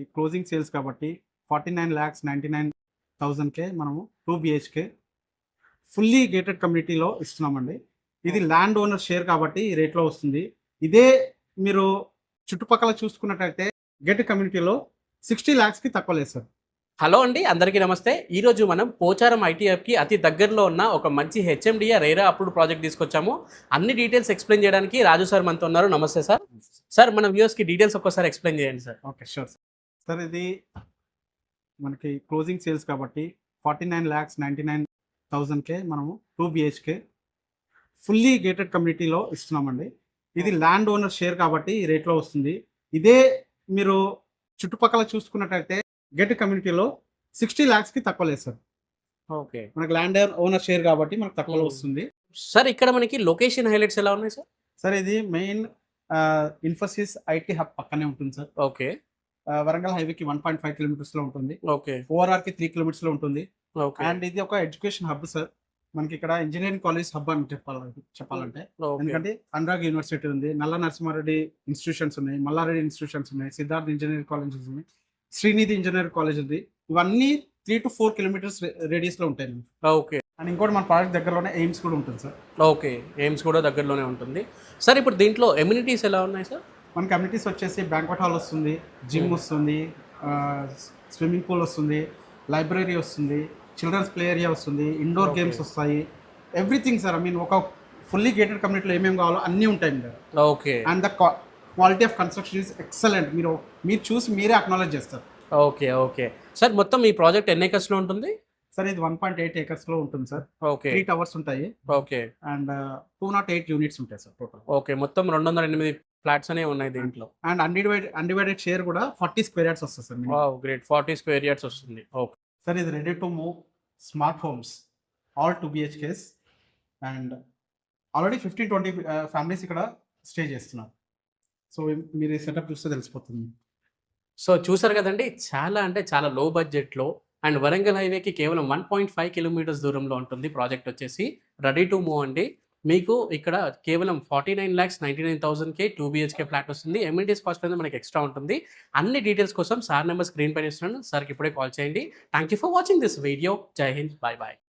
ఈ closing sales కాబట్టి 49,99,000కే మనము 2 బిహెచ్కే ఫుల్లీ గేటెడ్ కమ్యూనిటీలో ఇస్తున్నామండి. ఇది ల్యాండ్ ఓనర్ షేర్ కాబట్టి ఈ రేట్లో వస్తుంది. ఇదే మీరు చుట్టుపక్కల చూసుకున్నట్టయితే గేటెడ్ కమ్యూనిటీలో 60 lakhsకి తక్కువ లేదు సార్. హలో అండి, అందరికీ నమస్తే. ఈరోజు మనం పోచారం ఐటీ హబ్కి అతి దగ్గరలో ఉన్న ఒక మంచి హెచ్ఎండిఏ రేరా అప్రూవ్డ్ ప్రాజెక్ట్ తీసుకొచ్చాము. అన్ని డీటెయిల్స్ ఎక్స్ప్లెయిన్ చేయడానికి రాజు సార్ మనతో ఉన్నారు. నమస్తే సార్. సార్, మన వ్యూవర్స్కి డీటెయిల్స్ ఒక్కసారి ఎక్స్ప్లెయిన్ చేయండి sir. Okay, sure sir. Sir, ఇది మనకి క్లోజింగ్ సేల్స్ కాబట్టి 49,99,000కే మనము 2 బిహెచ్కే ఫుల్లీ గేటెడ్ కమ్యూనిటీలో ఇస్తున్నామండి. ఇది ల్యాండ్ ఓనర్ షేర్ కాబట్టి ఈ రేట్లో వస్తుంది. ఇదే మీరు చుట్టుపక్కల చూసుకున్నట్టయితే గేటెడ్ కమ్యూనిటీలో 60 lakhsకి తక్కువ లేదు సార్. ఓకే, మనకి ల్యాండ్ ఓనర్ షేర్ కాబట్టి మనకు తక్కువలో వస్తుంది. సార్ ఇక్కడ మనకి లొకేషన్ హైలైట్స్ ఎలా ఉన్నాయి సార్? సార్, ఇది మెయిన్ ఇన్ఫోసిస్ ఐటీ హబ్ పక్కనే ఉంటుంది సార్. ఓకే, వరంగల్ హైవేకి 1.5 kilometers లో ఉంటుంది. ఓకే, ఓఆర్ఆర్కి 3 kilometers లో ఉంటుంది. ఓకే, అండ్ ఇది ఒక ఎడ్యుకేషన్ హబ్ సార్. మనకి ఇక్కడ ఇంజనీరింగ్ కాలేజ్ హబ్ అని చెప్పాలంటే ఎందుకంటే అనురాగ్ యూనివర్సిటీ ఉంది, నల్ల నరసింహారెడ్డి ఇన్స్టిట్యూషన్స్ ఉన్నాయి, మల్లారెడ్డి ఇన్స్టిట్యూషన్స్ ఉన్నాయి, సిద్ధార్థ్ ఇంజనీరింగ్ కాలేజెస్ ఉన్నాయి, శ్రీనిధి ఇంజనీరింగ్ కాలేజ్ ఉంది. ఇవన్నీ 3 to 4 kilometers రేడియస్ లో ఉంటాయి. ఓకే, అండ్ ఇంకోటి మన ప్రాజెక్ట్ దగ్గరలోనే ఎయిమ్స్ కూడా ఉంటుంది సార్. ఓకే, ఎయిమ్స్ కూడా దగ్గరలోనే ఉంటుంది. సార్, ఇప్పుడు దీంట్లో ఎమ్యూనిటీస్ ఎలా ఉన్నాయి సార్? మన కమ్యూనిటీస్ వచ్చేసి బ్యాంక్వెట్ హాల్ వస్తుంది, జిమ్ వస్తుంది, స్విమ్మింగ్ పూల్ వస్తుంది, లైబ్రరీ వస్తుంది, చిల్డ్రన్స్ ప్లే ఏరియా వస్తుంది, ఇండోర్ గేమ్స్ వస్తాయి. Everything sir. ఐ మీన్ ఒక ఫుల్లీ గేటెడ్ కమ్యూనిటీలో ఏమేమి కావాలో అన్నీ ఉంటాయి మీరు. Okay, and the quality of construction is excellent. మీరు చూసి మీరే అక్నాలెడ్జ్ చేస్తారు. Okay, okay. సార్, మొత్తం ఈ ప్రాజెక్ట్ ఎన్ని acres లో ఉంటుంది? సార్, ఇది 1.8 acres లో ఉంటుంది సార్. ఓకే, 3 towers ఉంటాయి. ఓకే, అండ్ 208 units ఉంటాయి సార్ టోటల్. ఓకే, మొత్తం 208 ఫ్లాట్స్ అనేవి ఉన్నాయి దీంట్లో. అండ్ అన్డివైడెడ్ షేర్ కూడా 40 square yards వస్తుంది sir. Wow, great. 40 square yards వస్తుంది. ఓకే సార్, ఇది ready to move smart homes, all 2 BHKs. And already 15-20 families ఇక్కడ స్టే చేస్తున్నారు. సో మీరు ఈ సెటప్ చూస్తే తెలిసిపోతుంది. సో చూసారు కదండి, చాలా అంటే చాలా లో బడ్జెట్లో అండ్ వరంగల్ హైవేకి కేవలం 1.5 kilometers దూరంలో ఉంటుంది ప్రాజెక్ట్ వచ్చేసి. రెడీ టు మూవ్ అండి. మీకు ఇక్కడ కేవలం 49,99,000కే 2 BHK ఫ్లాట్ వస్తుంది. ఎమ్యూనిటీస్ కాస్ట్ అనేది మనకి ఎక్స్ట్రా ఉంటుంది. అన్ని డీటెయిల్స్ కోసం సార్ నెంబర్ స్క్రీన్ పైన ఇస్తున్నాను. సార్కి ఇప్పుడే కాల్ చేయండి. Thank you for watching this video. జై హింద్, బై బాయ్.